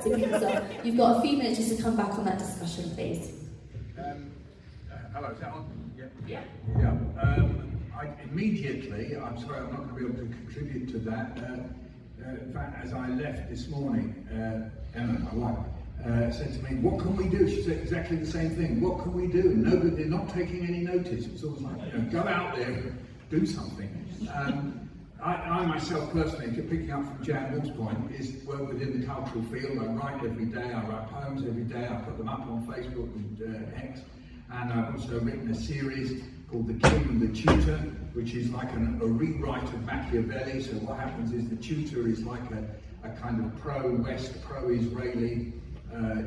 So you've got a few minutes just to come back on that discussion, please. Hello, is that on? Yeah. Immediately, I'm sorry, I'm not going to be able to contribute to that. In fact, as I left this morning, Emma, my wife, said to me, "What can we do?" She said exactly the same thing. What can we do? Nobody, they're not taking any notice. It's always like, go out there, do something. I myself personally, picking up from Jan Wood's point, is work within the cultural field. I write every day, I write poems every day, I put them up on Facebook and X, and I've also written a series called The King and the Tutor, which is like a rewrite of Machiavelli. So what happens is the tutor is like a kind of pro-West, pro-Israeli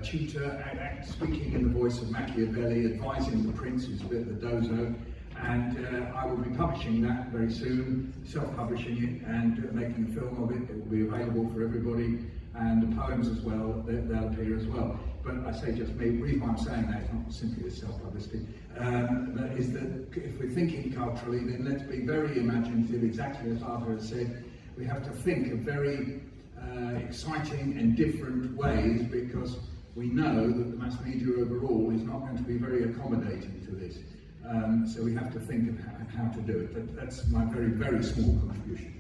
tutor, speaking in the voice of Machiavelli, advising the prince, who's a bit of a dozo. And I will be publishing that very soon, self-publishing it and making a film of it. It will be available for everybody, and the poems as well, they'll appear as well. But I say just me, the reason why I'm saying that is not simply a self-publicity, is that if we're thinking culturally, then let's be very imaginative, exactly as Arthur has said. We have to think of very exciting and different ways, because we know that the mass media overall is not going to be very accommodating to this. So we have to think of how to do it. That's my very, very small contribution.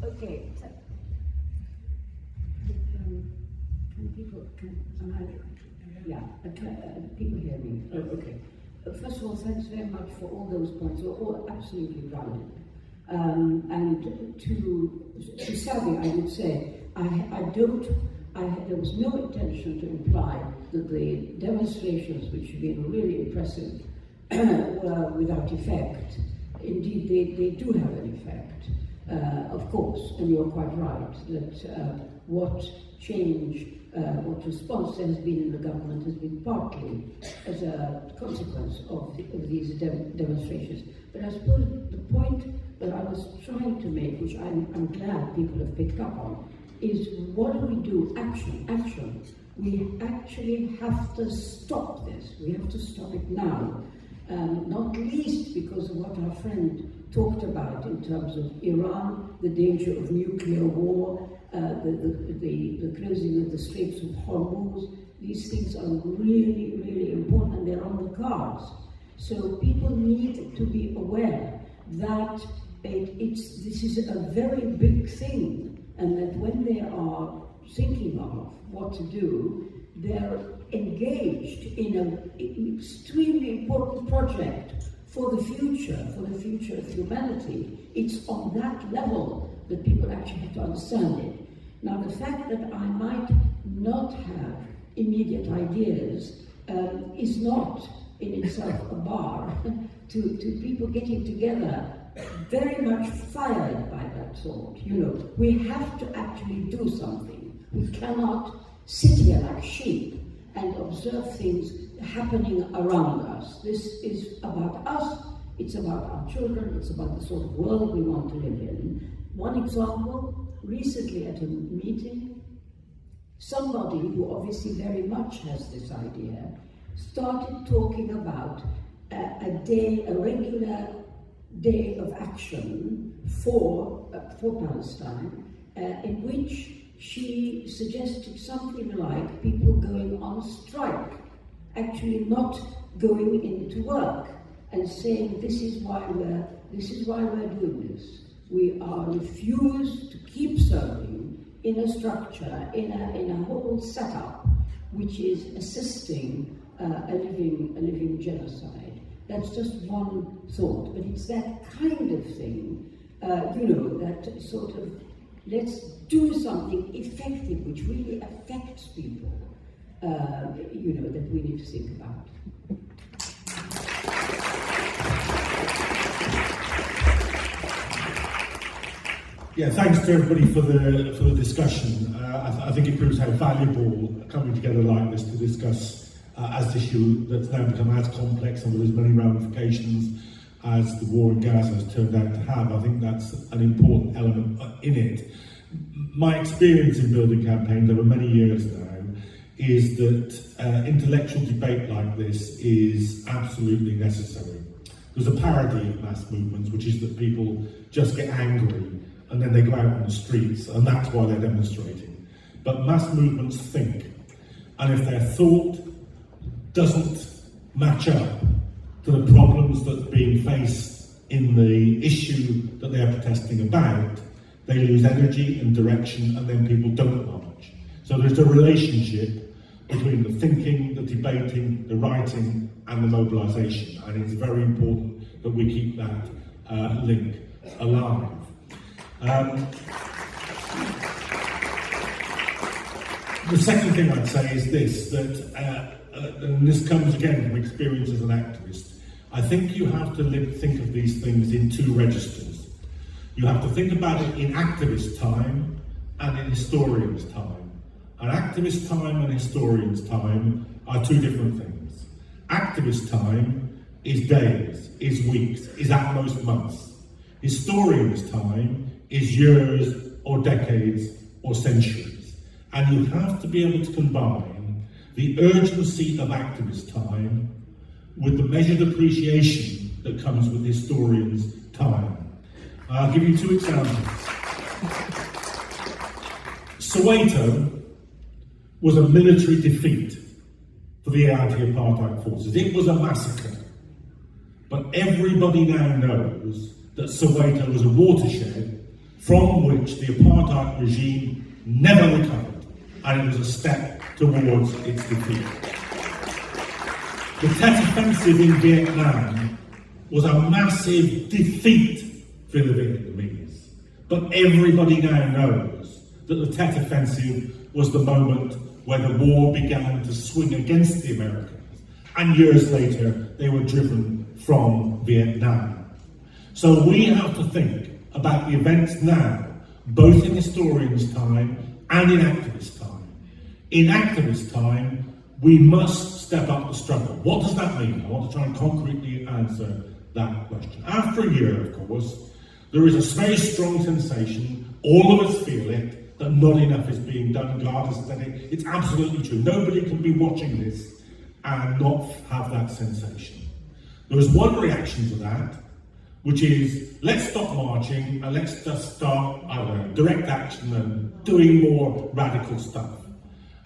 Okay. People hear me? Oh, okay. First of all, thanks very much for all those points. You're all absolutely valid. And to Sally, I would say, there was no intention to imply that the demonstrations, which have been really impressive, were without effect. Indeed, they do have an effect, of course, and you're quite right that what response there has been in the government has been partly as a consequence of these demonstrations. But I suppose the point that I was trying to make, which I'm glad people have picked up on, is what do we do? Action. We actually have to stop this. We have to stop it now. Not least because of what our friend talked about in terms of Iran, the danger of nuclear war, the closing of the Straits of Hormuz. These things are really, really important, and they're on the cards. So people need to be aware that this is a very big thing, and that when they are thinking of what to do, they're engaged in an extremely important project for the future of humanity. It's on that level that people actually have to understand it. Now, the fact that I might not have immediate ideas is not in itself a bar to people getting together very much fired by that thought. We have to actually do something. We cannot sit here like sheep and observe things happening around us. This is about us, it's about our children, it's about the sort of world we want to live in. One example, recently at a meeting, somebody who obviously very much has this idea, started talking about a regular day of action for Palestine, in which she suggested something like people going on strike, actually not going into work, and saying this is why we're doing this. We are refused to keep serving in a structure, in a whole setup, which is assisting a living genocide. That's just one thought, but it's that kind of thing, that sort of, let's do something effective which really affects people, that we need to think about. Yeah, thanks to everybody for the discussion. I think it proves how valuable coming together like this to discuss as this issue that's now become as complex and with as many ramifications as the war in Gaza has turned out to have. I think that's an important element in it. My experience in building campaigns over many years now is that intellectual debate like this is absolutely necessary. There's a parody of mass movements, which is that people just get angry and then they go out on the streets, and that's why they're demonstrating. But mass movements think, and if their thought doesn't match up to the problems that are being faced in the issue that they are protesting about, they lose energy and direction, and then people don't march. So there's a relationship between the thinking, the debating, the writing, and the mobilisation, and it's very important that we keep that link alive. The second thing I'd say is this, that, and this comes again from experience as an activist, I think you have to think of these things in two registers. You have to think about it in activist time and in historian's time. And activist time and historian's time are two different things. Activist time is days, is weeks, is at most months. Historian's time is years or decades or centuries. And you have to be able to combine the urgency of activist time with the measured appreciation that comes with historians' time. I'll give you two examples. Soweto was a military defeat for the anti-apartheid forces. It was a massacre. But everybody now knows that Soweto was a watershed from which the apartheid regime never recovered, and it was a step towards its defeat. The Tet Offensive in Vietnam was a massive defeat for the Vietnamese. But everybody now knows that the Tet Offensive was the moment where the war began to swing against the Americans. And years later, they were driven from Vietnam. So we have to think about the events now, both in historians' time and in activist time. In activist time, we must step up the struggle. What does that mean? I want to try and concretely answer that question. After a year, of course, there is a very strong sensation, all of us feel it, that not enough is being done. Glad has said it. It's absolutely true. Nobody can be watching this and not have that sensation. There is one reaction to that, which is, let's stop marching and let's just start, I don't know, direct action and doing more radical stuff.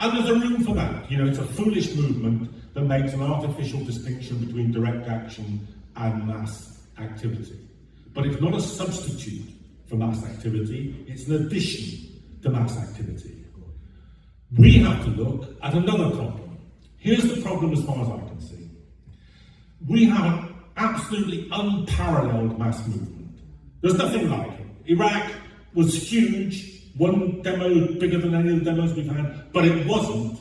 And there's a room for that. You know, it's a foolish movement that makes an artificial distinction between direct action and mass activity. But it's not a substitute for mass activity, it's an addition to mass activity. We have to look at another problem. Here's the problem as far as I can see. We have an absolutely unparalleled mass movement. There's nothing like it. Iraq was huge, one demo bigger than any of the demos we've had, but it wasn't.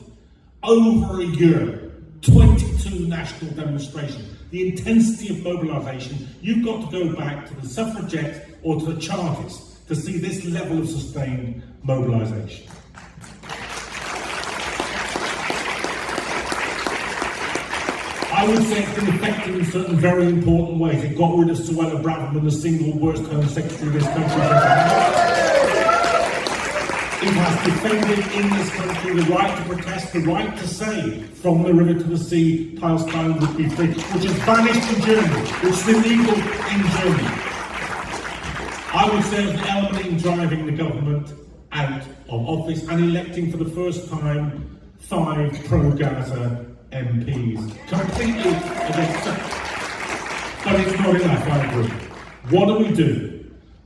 Over a year, 22 national demonstrations. The intensity of mobilisation, you've got to go back to the suffragettes or to the Chartists to see this level of sustained mobilisation. I would say it's been effective in certain very important ways. It got rid of Suella Braverman, the single worst Home Secretary this country has ever had. It has defended in this country the right to protest, the right to say, from the river to the sea, Palestine would be free, which is vanished in Germany, which is illegal in Germany. I would say it was an element in driving the government out of office and electing for the first time 5 pro-Gaza MPs, completely against it. But it's not enough, I agree. What do we do?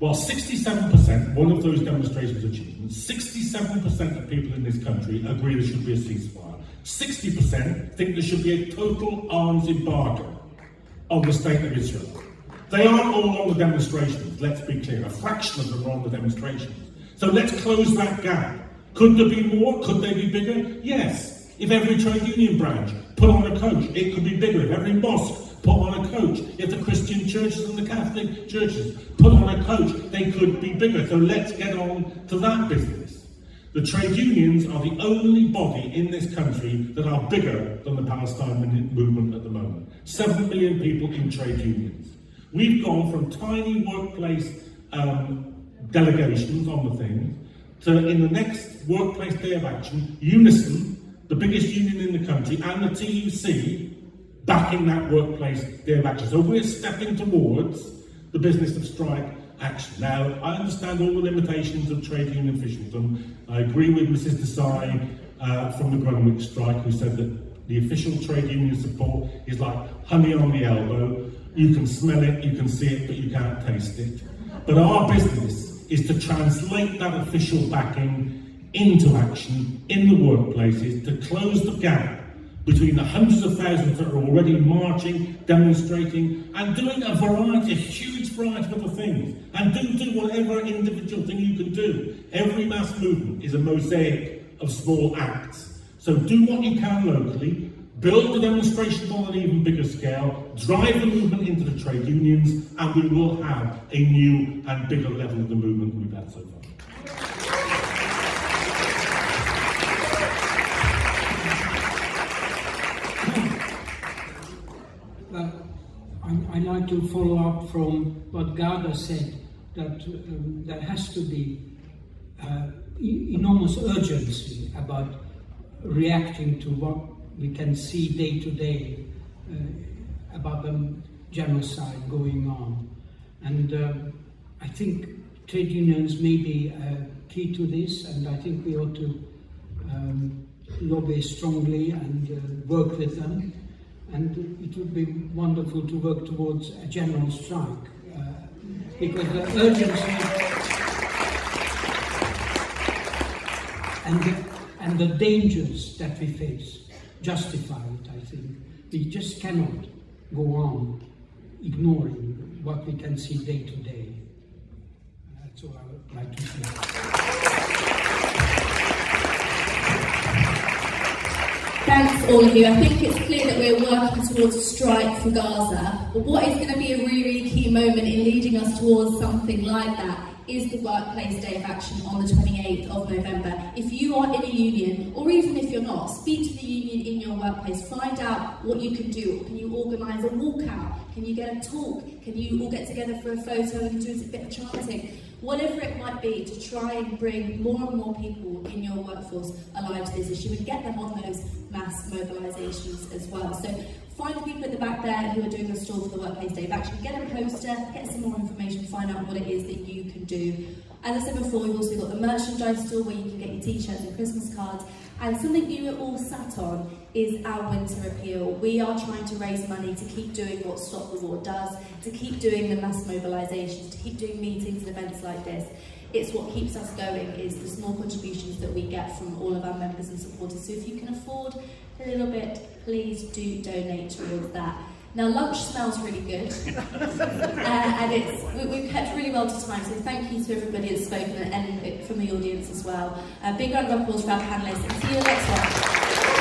Well, 67%, one of those demonstrations achievements, 67% of people in this country agree there should be a ceasefire. 60% think there should be a total arms embargo on the state of Israel. They aren't all on the demonstrations, let's be clear. A fraction of them are on the demonstrations. So let's close that gap. Could there be more? Could they be bigger? Yes. If every trade union branch put on a coach, it could be bigger. If every mosque put on a coach, if the Christian churches and the Catholic churches put on a coach, they could be bigger. So let's get on to that business. The trade unions are the only body in this country that are bigger than the Palestine movement at the moment. 7 million people in trade unions. We've gone from tiny workplace delegations on the thing to, in the next workplace day of action, Unison, the biggest union in the country, and the TUC backing that workplace day of action. So we're stepping towards the business of strike action. Now, I understand all the limitations of trade union officialdom. I agree with Mrs. Desai from the Greenwich strike, who said that the official trade union support is like honey on the elbow. You can smell it, you can see it, but you can't taste it. But our business is to translate that official backing into action in the workplaces to close the gap between the hundreds of thousands that are already marching, demonstrating, and doing a huge variety of other things. And do whatever individual thing you can do. Every mass movement is a mosaic of small acts. So do what you can locally, build the demonstration on an even bigger scale, drive the movement into the trade unions, and we will have a new and bigger level of the movement than we've had so far. Well, I'd like to follow up from what Gaza said, that there has to be enormous urgency about reacting to what we can see day to day about the genocide going on. And I think trade unions may be key to this, and I think we ought to lobby strongly and work with them. And it would be wonderful to work towards a general strike, because the urgency and the dangers that we face justify it, I think. We just cannot go on ignoring what we can see day to day. That's all I would like to say. Thanks all of you. I think it's clear that we're working towards a strike for Gaza, but what is going to be a really, really key moment in leading us towards something like that is the Workplace Day of Action on the 28th of November. If you are in a union, or even if you're not, speak to the union in your workplace, find out what you can do. Can you organise a walkout? Can you get a talk? Can you all get together for a photo and do a bit of chanting? Whatever it might be, to try and bring more and more people in your workforce alive to this issue and get them on those mass mobilisations as well. So find the people at the back there who are doing the stall for the Workplace Day of Action, get a poster, get some more information, find out what it is that you can do. As I said before, we've also got the merchandise store where you can get your t-shirts and Christmas cards. And something you are all sat on is our winter appeal. We are trying to raise money to keep doing what Stop the War does, to keep doing the mass mobilisations, to keep doing meetings and events like this. It's what keeps us going, is the small contributions that we get from all of our members and supporters. So if you can afford a little bit, please do donate towards that. Now, lunch smells really good, and we've kept really well to time, so thank you to everybody that's spoken and from the audience as well. A big round of applause for our panellists, and see you next time.